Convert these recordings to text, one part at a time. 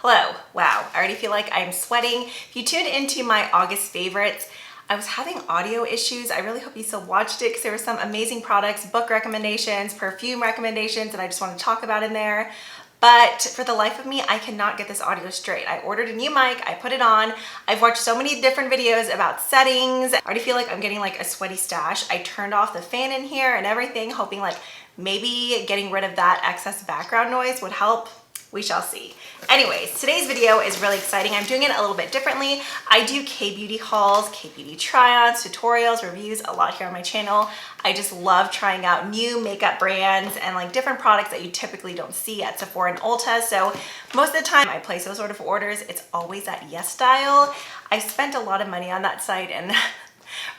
Hello. Wow, I already feel like I'm sweating. If you tuned into my August favorites, I was having audio issues. I really hope you still watched it because there were some amazing products, book recommendations, perfume recommendations that I just want to talk about in there. But for the life of me, I cannot get this audio straight. I ordered a new mic, I put it on. I've watched so many different videos about settings. I already feel like I'm getting like a sweaty stash. I turned off the fan in here and everything, hoping like maybe getting rid of that excess background noise would help. We shall see. Anyways, today's video is really exciting. I'm doing it a little bit differently. I do K-beauty hauls, K-beauty try-ons, tutorials, reviews a lot here on my channel. I just love trying out new makeup brands and like different products that you typically don't see at Sephora and Ulta. So most of the time I place those sort of orders, it's always at Yesstyle. I spent a lot of money on that site and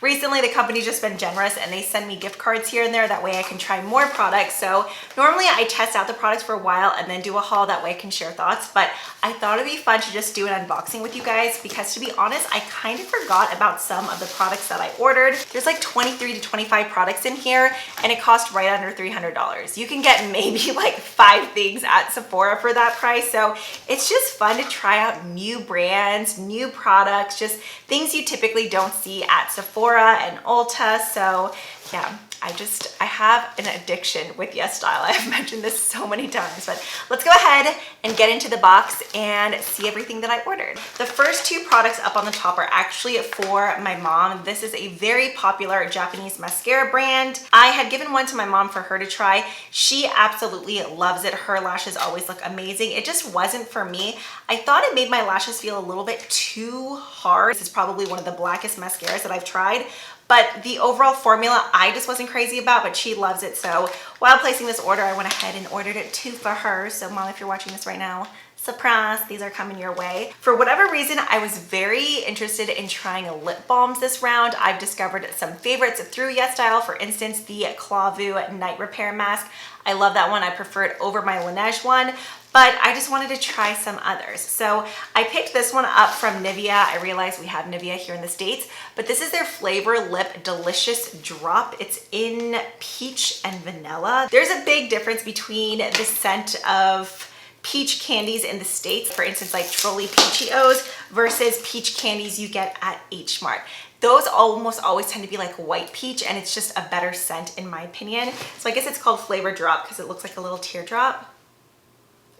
recently the company's just been generous and they send me gift cards here and there. That way I can try more products. So normally I test out the products for a while and then do a haul. That way I can share thoughts. But I thought it'd be fun to just do an unboxing with you guys because to be honest, I kind of forgot about some of the products that I ordered. There's like 23 to 25 products in here and it cost right under $300. You can get maybe like 5 things at Sephora for that price. So it's just fun to try out new brands, new products, just things you typically don't see at Sephora and Ulta. So yeah, I have an addiction with Yesstyle. I've mentioned this so many times, but let's go ahead and get into the box and see everything that I ordered. The first 2 products up on the top are actually for my mom. This is a very popular Japanese mascara brand. I had given one to my mom for her to try. She absolutely loves it. Her lashes always look amazing. It just wasn't for me. I thought it made my lashes feel a little bit too hard. This is probably one of the blackest mascaras that I've tried. But the overall formula, I just wasn't crazy about, but she loves it. So while placing this order, I went ahead and ordered it 2 for her. So mom, if you're watching this right now, surprise, these are coming your way. For whatever reason, I was very interested in trying lip balms this round. I've discovered some favorites through Yesstyle. For instance, the Glowy Night Repair Mask. I love that one. I prefer it over my Laneige one. But I just wanted to try some others. So I picked this one up from Nivea. I realize we have Nivea here in the States, but this is their Flavor Lip Delicious Drop. It's in peach and vanilla. There's a big difference between the scent of peach candies in the States, for instance, like Trolley Peachios versus peach candies you get at H Mart. Those almost always tend to be like white peach and it's just a better scent in my opinion. So I guess it's called Flavor Drop because it looks like a little teardrop.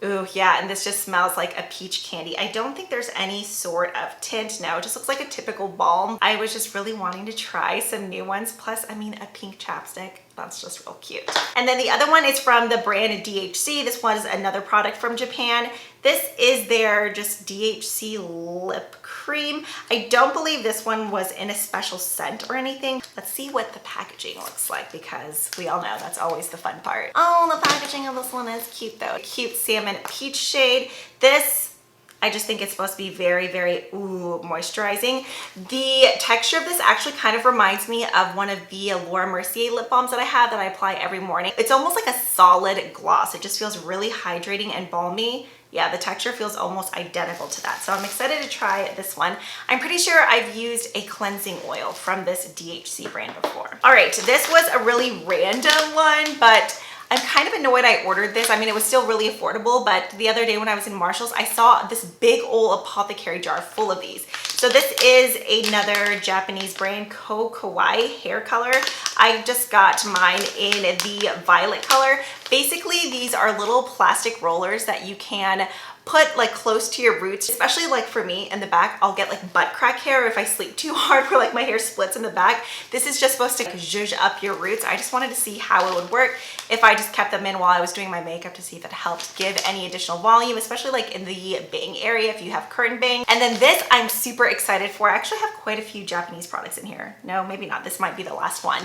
Ooh, yeah, and this just smells like a peach candy. I don't think there's any sort of tint. No, it just looks like a typical balm. I was just really wanting to try some new ones. Plus, I mean, a pink chapstick. That's just real cute. And then the other one is from the brand DHC. This was another product from Japan. This is their just DHC Lip Cream. I don't believe this one was in a special scent or anything. Let's see what the packaging looks like because we all know that's always the fun part. Oh, the packaging of this one is cute though. Cute salmon peach shade. This, I just think it's supposed to be very, very moisturizing. The texture of this actually kind of reminds me of one of the Laura Mercier lip balms that I have that I apply every morning. It's almost like a solid gloss. It just feels really hydrating and balmy. Yeah, the texture feels almost identical to that. So I'm excited to try this one. I'm pretty sure I've used a cleansing oil from this DHC brand before. All right, this was a really random one, but I'm kind of annoyed I ordered this. I mean, it was still really affordable, but the other day when I was in Marshall's, I saw this big old apothecary jar full of these. So this is another Japanese brand, Kawaii hair color. I just got mine in the violet color. Basically, these are little plastic rollers that you can put like close to your roots, especially like for me in the back, I'll get like butt crack hair if I sleep too hard where like my hair splits in the back. This is just supposed to zhuzh up your roots. I just wanted to see how it would work if I just kept them in while I was doing my makeup to see if it helped give any additional volume, especially like in the bang area if you have curtain bang. And then this I'm super excited for. I actually have quite a few Japanese products in here. No, maybe not. This might be the last one.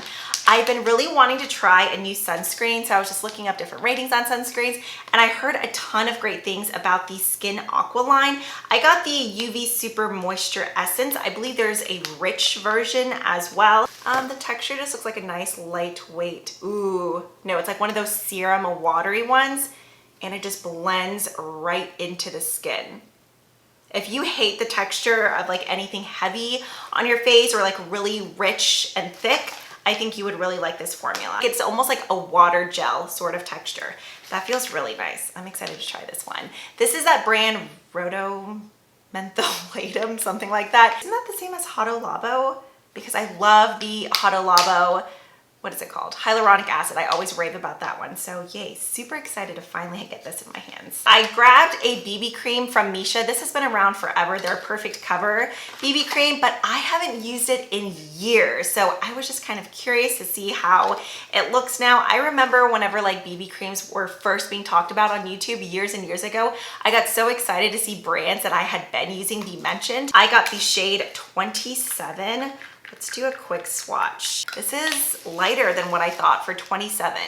I've been really wanting to try a new sunscreen, so I was just looking up different ratings on sunscreens and I heard a ton of great things about the Skin Aqua line. I got the UV Super Moisture Essence. I believe there's a rich version as well. The texture just looks like a nice lightweight, no, it's like one of those serum watery ones and it just blends right into the skin. If you hate the texture of like anything heavy on your face or like really rich and thick, I think you would really like this formula. It's almost like a water gel sort of texture. That feels really nice. I'm excited to try this one. This is that brand Rhodo Mentholatum, something like that. Isn't that the same as Hado Labo? Because I love the Hado Labo, what is it called? Hyaluronic acid. I always rave about that one. So yay, super excited to finally get this in my hands. I grabbed a BB cream from Missha. This has been around forever. They're a perfect cover BB cream, but I haven't used it in years. So I was just kind of curious to see how it looks now. I remember whenever like BB creams were first being talked about on YouTube years and years ago, I got so excited to see brands that I had been using be mentioned. I got the shade 27. Let's do a quick swatch. This is lighter than what I thought for 27.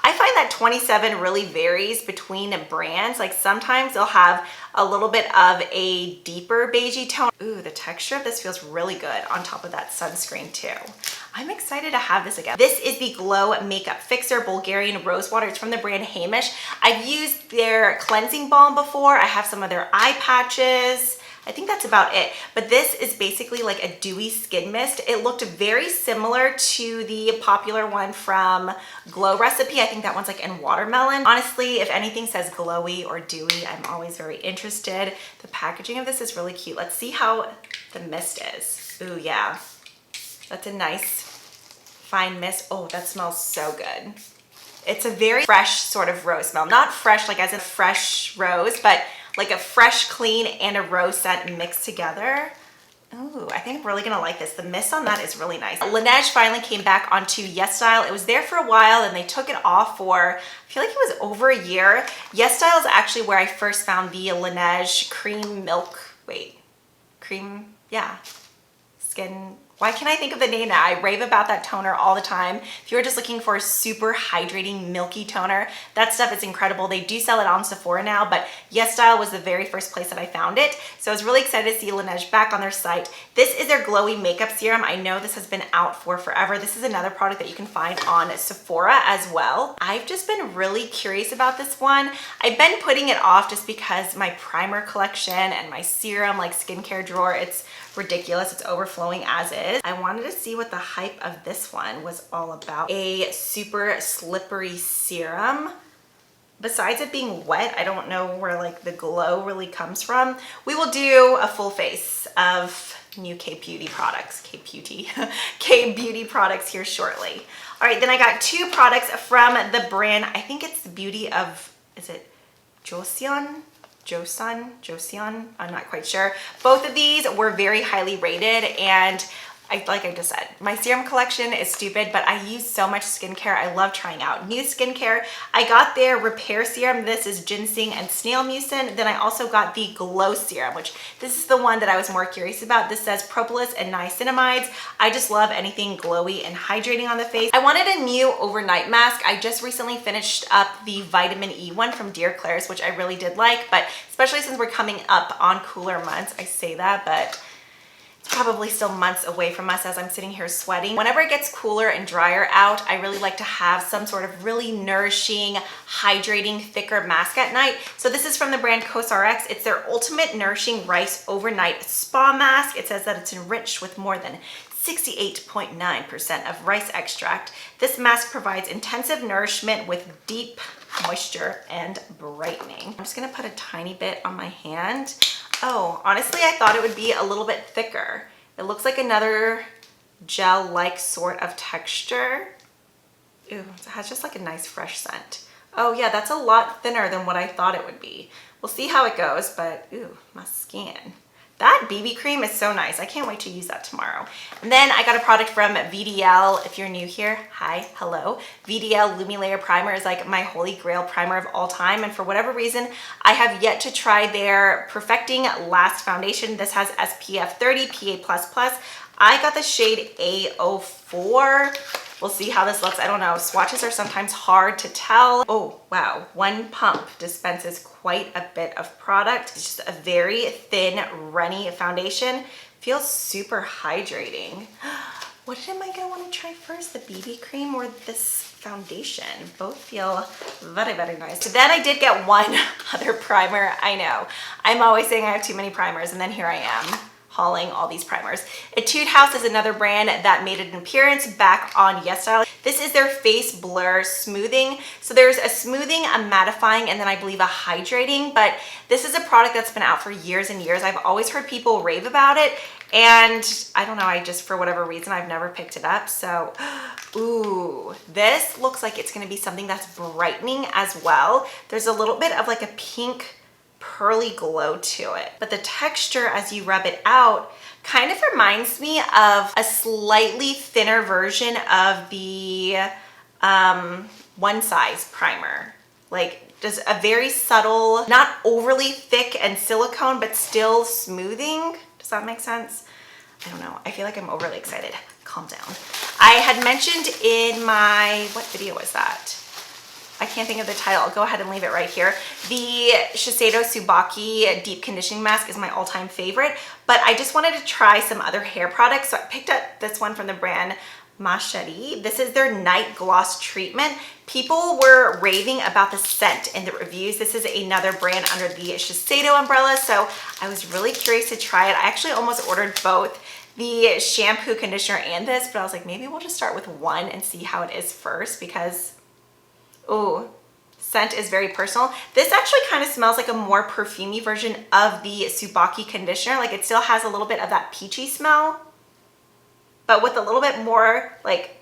I find that 27 really varies between brands. Like sometimes they'll have a little bit of a deeper beigey tone. Ooh, the texture of this feels really good on top of that sunscreen too. I'm excited to have this again. This is the Glow Makeup Fixer Bulgarian Rose Water. It's from the brand Hamish. I've used their cleansing balm before. I have some of their eye patches. I think that's about it. But this is basically like a dewy skin mist. It looked very similar to the popular one from Glow Recipe. I think that one's like in watermelon. Honestly, if anything says glowy or dewy, I'm always very interested. The packaging of this is really cute. Let's see how the mist is. Ooh, yeah. That's a nice fine mist. Oh, that smells so good. It's a very fresh sort of rose smell. Not fresh like as in fresh rose, but like a fresh, clean, and a rose scent mixed together. Ooh, I think I'm really gonna like this. The mist on that is really nice. Laneige finally came back onto Yesstyle. It was there for a while and they took it off for, I feel like it was over a year. Yesstyle is actually where I first found the Laneige cream milk, skin. Why can't I think of the name now? I rave about that toner all the time. If you're just looking for a super hydrating, milky toner, that stuff is incredible. They do sell it on Sephora now, but Yesstyle was the very first place that I found it. So I was really excited to see Laneige back on their site. This is their Glowy Makeup Serum. I know this has been out for forever. This is another product that you can find on Sephora as well. I've just been really curious about this one. I've been putting it off just because my primer collection and my serum, like skincare drawer, it's ridiculous. It's overflowing as is. I wanted to see what the hype of this one was all about. A super slippery serum. Besides it being wet, I don't know where like the glow really comes from. We will do a full face of new K-Beauty products, K-Beauty products here shortly. All right, then I got two products from the brand, I think it's the Beauty of, is it Joseon? Joseon, I'm not quite sure. Both of these were very highly rated and like I just said, my serum collection is stupid, but I use so much skincare. I love trying out new skincare. I got their repair serum. This is ginseng and snail mucin. Then I also got the glow serum, which this is the one that I was more curious about. This says propolis and niacinamides. I just love anything glowy and hydrating on the face. I wanted a new overnight mask. I just recently finished up the vitamin E one from Dear Claire's, which I really did like, but especially since we're coming up on cooler months, I say that, but probably still months away from us as I'm sitting here sweating. Whenever it gets cooler and drier out, I really like to have some sort of really nourishing, hydrating, thicker mask at night. So this is from the brand COSRX. It's their Ultimate Nourishing Rice Overnight Spa Mask. It says that it's enriched with more than 68.9% of rice extract. This mask provides intensive nourishment with deep moisture and brightening. I'm just gonna put a tiny bit on my hand. Oh, honestly, I thought it would be a little bit thicker. It looks like another gel-like sort of texture. Ooh, it has just like a nice fresh scent. Oh yeah, that's a lot thinner than what I thought it would be. We'll see how it goes, but ooh, my skin. That BB cream is so nice. I can't wait to use that tomorrow. And then I got a product from VDL. If you're new here, hi, hello. VDL Lumi Layer Primer is like my holy grail primer of all time. And for whatever reason, I have yet to try their Perfecting Last Foundation. This has SPF 30, PA++. I got the shade A04. We'll see how this looks. I don't know. Swatches are sometimes hard to tell. Oh, wow. One pump dispenses quite a bit of product. It's just a very thin, runny foundation. Feels super hydrating. What am I gonna wanna try first? The BB cream or this foundation? Both feel very, very nice. So then I did get one other primer. I know. I'm always saying I have too many primers and then here I am hauling all these primers. Etude House is another brand that made an appearance back on Yesstyle. This is their face blur smoothing. So there's a smoothing, a mattifying, and then I believe a hydrating, but this is a product that's been out for years and years. I've always heard people rave about it, and I don't know, I just, for whatever reason, I've never picked it up. So, ooh, this looks like it's gonna be something that's brightening as well. There's a little bit of like a pink pearly glow to it, but the texture as you rub it out kind of reminds me of a slightly thinner version of the One Size primer. Like just a very subtle, not overly thick and silicone, but still smoothing. Does that make sense? I don't know. I feel like I'm overly excited. Calm down. I had mentioned in my, what video was that? I can't think of the title. I'll go ahead and leave it right here. The Shiseido Tsubaki Deep Conditioning Mask is my all-time favorite, but I just wanted to try some other hair products. So I picked up this one from the brand Machete. This is their Night Gloss Treatment. People were raving about the scent in the reviews. This is another brand under the Shiseido umbrella, so I was really curious to try it. I actually almost ordered both the shampoo, conditioner, and this, but I was like, maybe we'll just start with one and see how it is first because, ooh, scent is very personal. This actually kind of smells like a more perfumey version of the Tsubaki conditioner. Like it still has a little bit of that peachy smell, but with a little bit more, like,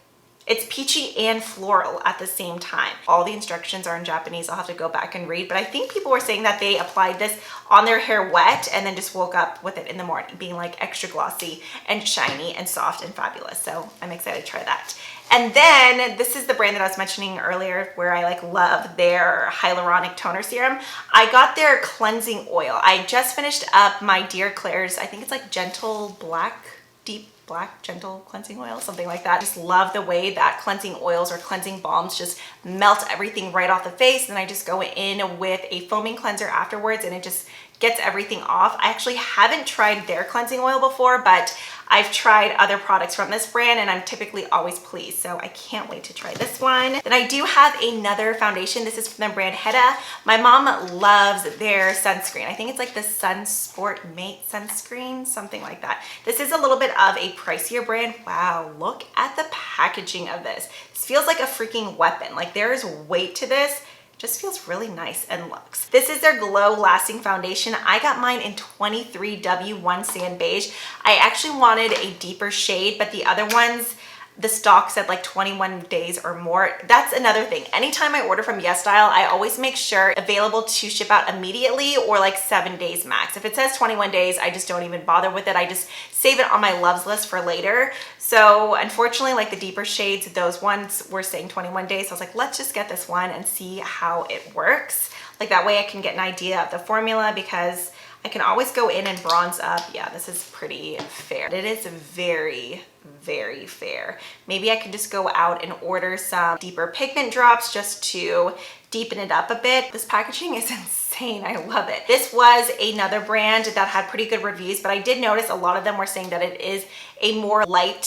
it's peachy and floral at the same time. All the instructions are in Japanese. I'll have to go back and read, but I think people were saying that they applied this on their hair wet and then just woke up with it in the morning being like extra glossy and shiny and soft and fabulous. So I'm excited to try that. And then this is the brand that I was mentioning earlier where I like love their hyaluronic toner serum. I got their cleansing oil. I just finished up my Dear Claire's, I think it's like Gentle Black, Deep Black Gentle Cleansing Oil, something like that. I just love the way that cleansing oils or cleansing balms just melt everything right off the face. And I just go in with a foaming cleanser afterwards and it just gets everything off. I actually haven't tried their cleansing oil before, but I've tried other products from this brand and I'm typically always pleased. So I can't wait to try this one. Then I do have another foundation. This is from the brand Heta. My mom loves their sunscreen. I think it's like the Sun Sport Mate sunscreen, something like that. This is a little bit of a pricier brand. Wow, look at the packaging of this. This feels like a freaking weapon. Like there is weight to this. Just feels really nice and luxe. This is their Glow Lasting Foundation. I got mine in 23W1 Sand Beige. I actually wanted a deeper shade, but the other ones, the stock said like 21 days or more. That's another thing. Anytime I order from Yesstyle, I always make sure available to ship out immediately or like 7 days max. If it says 21 days, I just don't even bother with it. I just save it on my loves list for later. So unfortunately, like the deeper shades, those ones were saying 21 days. So I was like, let's just get this one and see how it works. Like that way I can get an idea of the formula because I can always go in and bronze up. Yeah, this is pretty fair. It is very, very fair. Maybe I could just go out and order some deeper pigment drops just to deepen it up a bit. This packaging is insane. I love it. This was another brand that had pretty good reviews, but I did notice a lot of them were saying that it is a more light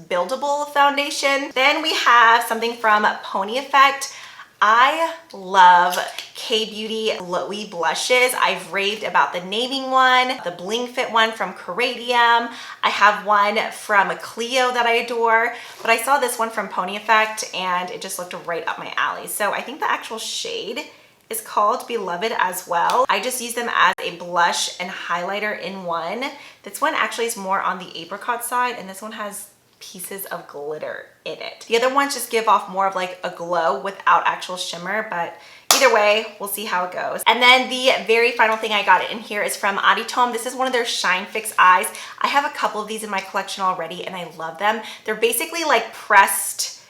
buildable foundation. Then we have something from Pony Effect. I love K-Beauty Glowy blushes. I've raved about the Naming one, the Bling Fit one from Keradium. I have one from Clio that I adore, but I saw this one from Pony Effect and it just looked right up my alley. So I think the actual shade is called Beloved as well. I just use them as a blush and highlighter in one. This one actually is more on the apricot side and this one has pieces of glitter in it. The other ones just give off more of like a glow without actual shimmer, but either way, we'll see how it goes. And then the very final thing I got in here is from Aditome. This is one of their Shine Fix eyes. I have a couple of these in my collection already and I love them. They're basically like pressed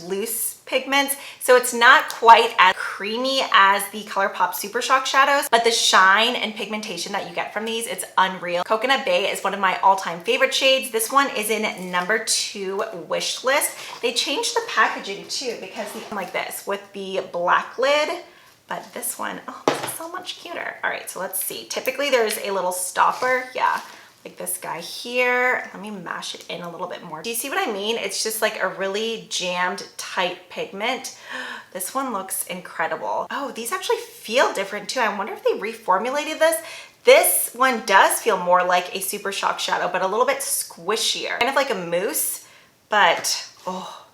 loose pigments. So it's not quite as creamy as the ColourPop Super Shock shadows, but the shine and pigmentation that you get from these, it's unreal. Coconut Bay is one of my all-time favorite shades. This one is in #2 wish list. They changed the packaging too because like this with the black lid, but this one, oh, this is so much cuter. All right, so let's see. Typically there's a little stopper. Yeah. Like this guy here. Let me mash it in a little bit more. Do you see what I mean? It's just like a really jammed tight pigment. This one looks incredible. Oh, these actually feel different too. I wonder if they reformulated this. This one does feel more like a Super Shock shadow, but a little bit squishier. Kind of like a mousse, but oh,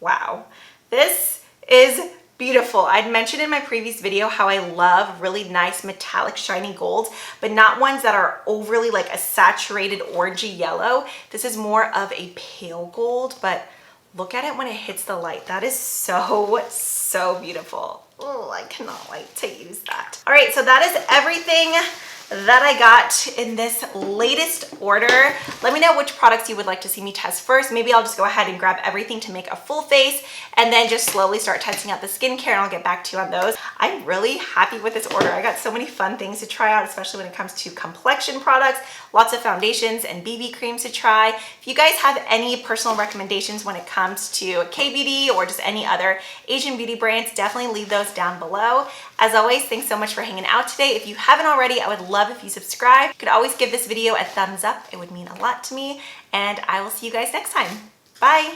wow. This is beautiful. I'd mentioned in my previous video how I love really nice metallic shiny golds, but not ones that are overly like a saturated orangey yellow. This is more of a pale gold, but look at it when it hits the light. That is so beautiful. Oh, I cannot wait to use that. All right, so that is everything that I got in this latest order. Let me know which products you would like to see me test first. Maybe I'll just go ahead and grab everything to make a full face and then just slowly start testing out the skincare, and I'll get back to you on those. I'm really happy with this order. I got so many fun things to try out, especially when it comes to complexion products, lots of foundations and BB creams to try. If you guys have any personal recommendations when it comes to K-beauty or just any other Asian beauty brands, definitely leave those down below. As always, thanks so much for hanging out today. If you haven't already, I would love if you subscribe. You could always give this video a thumbs up. It would mean a lot to me, and I will see you guys next time. Bye.